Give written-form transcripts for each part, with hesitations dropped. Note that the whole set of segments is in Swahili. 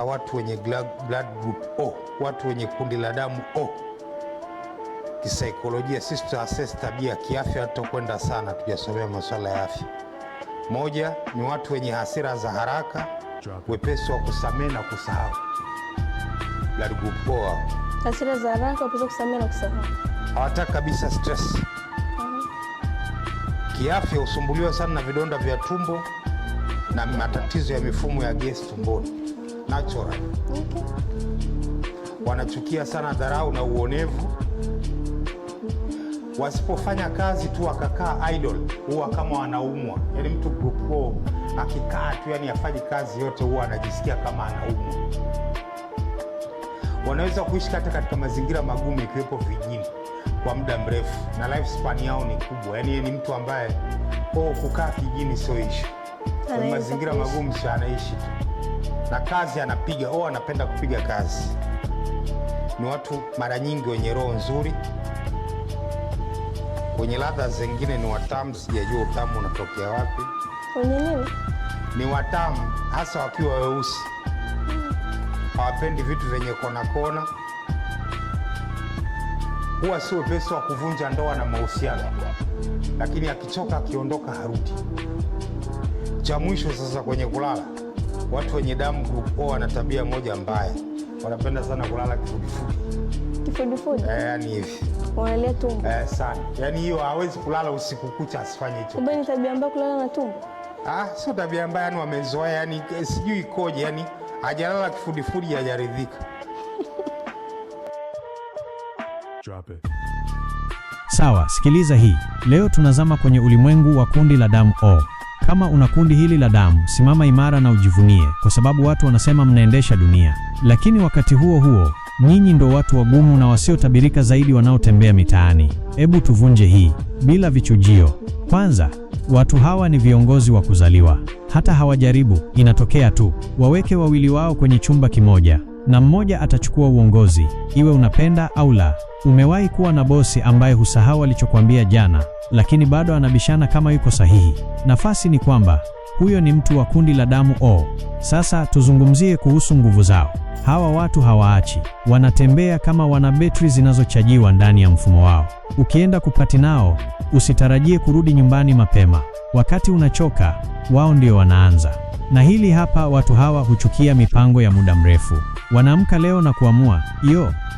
watu wenye blood group O, watu wenye kundi la damu O. Kisaikolojia sisi tutaassess tabia kiafya, hatakwenda sana, tujasomea masuala ya afya. Moja ni watu wenye hasira za haraka, wepesi wa kusamehe na kusahau. Blood group O. Hasira za haraka, wepesi wa kusamehe na kusahau. Hawataka kabisa stress. Kiafya husumbuliwa sana na vidonda vya tumbo na matatizo ya mifumo ya gesi tumboni. Natural. Okay. Wanachukia sana dharau na uonevu. Wasipofanya kazi tu wakakaa idle, huwa kama wanaumwa. Yaani mtu group O akikaa tu, yani afanye kazi yote, huwa anajisikia kama anaumwa. Wanaweza kuishi hata katika mazingira magumu, ikiwepo vijijini, kwa muda mrefu, na life span yao ni kubwa. Yaani ni mtu ambaye kukaa kijijini sio issue. Kwa mazingira magumu sio, anaishi tu. Na kazi anapiga, anapenda kupiga kazi. Ni watu mara nyingi wenye roho nzuri. Kwenye ladha zingine ni watamu, sijajua utamu unatokea wapi. Kwenye nini? Ni watamu hasa wakiwa weusi. Hawapendi vitu vyenye kona kona. Huwa sio wepesi wa kuvunja ndoa na mahusiano, lakini akichoka, akiondoka harudi. Cha mwisho sasa, kwenye kulala, watu wenye damu group O wana tabia moja mbaya, wanapenda sana kulala kifudifudi. Kifudifudi? Yani hivi. Wanalia tumbo? Sana. Yani hiyo hawezi kulala usiku kucha asifanye hicho. Kumbe ni tabia mbaya kulala na tumbo? Sio tabia mbaya, yani wamezoea, yani sijui ikoje, yani hajalala kifudifudi hajaridhika. Drop it. Sawa, sikiliza hii. Leo tunazama kwenye ulimwengu wa kundi la damu O. Kama una kundi hili la damu, simama imara na ujivunie, kwa sababu watu wanasema mnaendesha dunia. Lakini wakati huo huo, nyinyi ndo watu wagumu na wasiotabirika zaidi wanaotembea mitaani. Hebu tuvunje hii bila vichujio. Kwanza, watu hawa ni viongozi wa kuzaliwa. Hata hawajaribu, inatokea tu. Waweke wawili wao kwenye chumba kimoja, na mmoja atachukua uongozi, iwe unapenda au la. Umewahi kuwa na bosi ambaye husahau alichokuambia jana, lakini bado anabishana kama yuko sahihi? Nafasi ni kwamba huyo ni mtu wa kundi la damu O. Sasa tuzungumzie kuhusu nguvu zao. Hawa watu hawaachi, wanatembea kama wana betri zinazochajiwa ndani ya mfumo wao. Ukienda kupati nao, usitarajie kurudi nyumbani mapema. Wakati unachoka, wao ndio wanaanza. Na hili hapa, watu hawa huchukia mipango ya muda mrefu. Wanaamka leo na kuamua,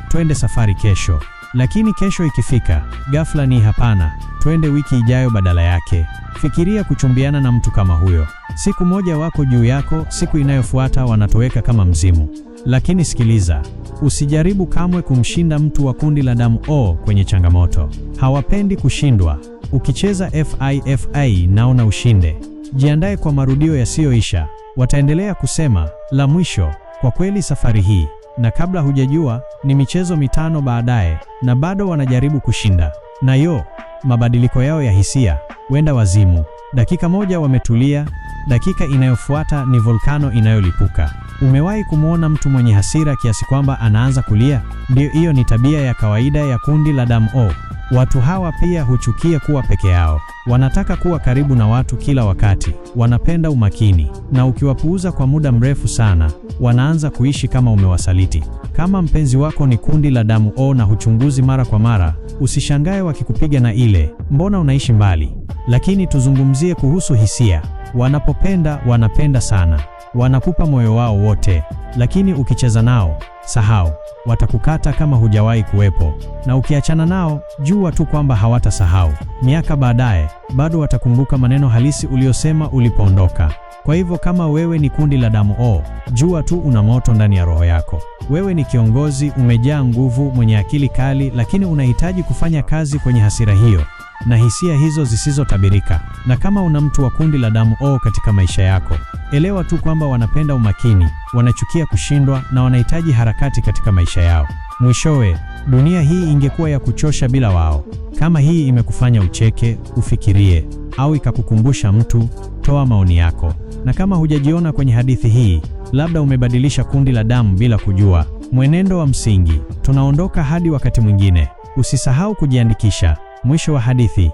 twende safari kesho. Lakini kesho ikifika, ghafla ni hapana, twende wiki ijayo badala yake. Fikiria kuchumbiana na mtu kama huyo. Siku moja wako juu yako, siku inayofuata wanatoweka kama mzimu. Lakini sikiliza, usijaribu kamwe kumshinda mtu wa kundi la damu O kwenye changamoto. Hawapendi kushindwa. Ukicheza FIFA naona ushinde. Jiandae kwa marudio yasiyoisha. Wataendelea kusema la mwisho, kwa kweli safari hii, na kabla hujajua ni michezo mitano baadaye, na bado wanajaribu kushinda. Na mabadiliko yao ya hisia, wenda wazimu. Dakika moja wametulia, dakika inayofuata ni volkano inayolipuka. Umewahi kumwona mtu mwenye hasira kiasi kwamba anaanza kulia? Ndio, hiyo ni tabia ya kawaida ya kundi la damu O. Watu hawa pia huchukia kuwa peke yao. Wanataka kuwa karibu na watu kila wakati. Wanapenda umakini, na ukiwapuuza kwa muda mrefu sana, wanaanza kuishi kama umewasaliti. Kama mpenzi wako ni kundi la damu O na huchunguzi mara kwa mara, usishangae wakikupiga na ile, mbona unaishi mbali? Lakini tuzungumzie kuhusu hisia. Wanapopenda, wanapenda sana. Wanakupa moyo wao wote. Lakini ukicheza nao, sahau. Watakukata kama hujawahi kuwepo. Na ukiachana nao, jua tu kwamba hawatasahau. Miaka baadaye, bado watakumbuka maneno halisi uliosema ulipoondoka. Kwa hivyo kama wewe ni kundi la damu O, jua tu una moto ndani ya roho yako. Wewe ni kiongozi, umejaa nguvu, mwenye akili kali, lakini unahitaji kufanya kazi kwenye hasira hiyo na hisia hizo zisizotabirika. Na kama una mtu wa kundi la damu O katika maisha yako, elewa tu kwamba wanapenda umakini, wanachukia kushindwa, na wanahitaji harakati katika maisha yao. Mwishowe, dunia hii ingekuwa ya kuchosha bila wao. Kama hii imekufanya ucheke, ufikirie, au ikakukumbusha mtu, toa maoni yako. Na kama hujajiona kwenye hadithi hii, labda umebadilisha kundi la damu bila kujua. Mwenendo wa msingi. Tunaondoka hadi wakati mwingine. Usisahau kujiandikisha. Mwisho wa hadithi.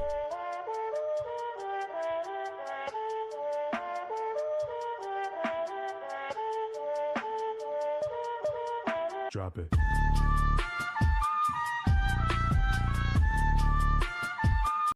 Drop it.